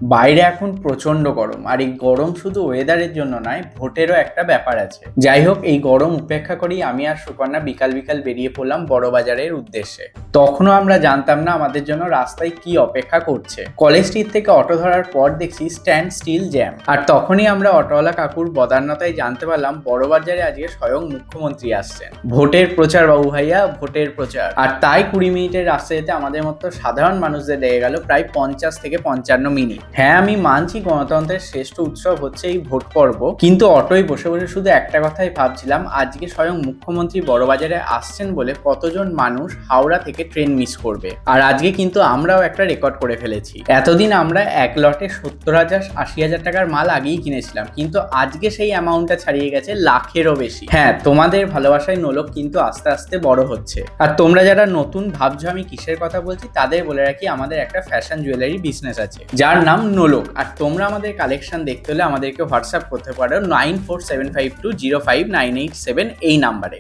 বাইরে এখন প্রচন্ড গরম, আর এই গরম শুধু ওয়েদারের জন্য নয়, ভোটেরও একটা ব্যাপার আছে। যাই হোক, এই গরম উপেক্ষা করেই আমি আর সুকন্যা বিকাল বিকাল বেরিয়ে পড়লাম বড়বাজারের উদ্দেশ্যে। তখনও আমরা জানতাম না আমাদের জন্য রাস্তায় কি অপেক্ষা করছে। কলেজ স্ট্রিট থেকে অটো ধরার পর দেখছি স্ট্যান্ড স্টিল জ্যাম, আর তখনই আমরা অটোওয়ালা কাকুর বদান্যতায় জানতে পারলাম বড়বাজারে আজকে স্বয়ং মুখ্যমন্ত্রী আসছেন। ভোটের প্রচার বাবু ভাইয়া, ভোটের প্রচার। আর তাই 20 মিনিটের রাস্তা যেতে আমাদের মতো সাধারণ মানুষদের লেগে গেল প্রায় 50 থেকে 55 মিনিট। হ্যাঁ, আমি মানছি গণতন্ত্রের শ্রেষ্ঠ উৎসব হচ্ছে এই ভোট পর্ব, কিন্তু অটোয় বসে বসে শুধু একটা কথাই ভাবছিলাম, আজকে স্বয়ং মুখ্যমন্ত্রী বড়বাজারে আসছেন বলে কতজন মানুষ হাওড়া থেকে ট্রেন মিস করবে। আর আজকে কিন্তু আমরাও একটা রেকর্ড করে ফেলেছি। এতদিন আমরা এক লটে 70,000 80,000 টাকার মাল আগেই কিনেছিলাম, কিন্তু আজকে সেই অ্যামাউন্টটা ছাড়িয়ে গেছে লাখেরও বেশি। হ্যাঁ, তোমাদের ভালোবাসায় নোলক কিন্তু আস্তে আস্তে বড় হচ্ছে। আর তোমরা যারা নতুন ভাবছো আমি কিসের কথা বলছি, তাদের বলে রাখি আমাদের একটা ফ্যাশন জুয়েলারি বিজনেস আছে যার নাম নোলক। আর তোমরা আমাদের কালেকশন দেখতে হলে আমাদেরকে হোয়াটসঅ্যাপ করতে পারো 9475205987 এই নাম্বারে।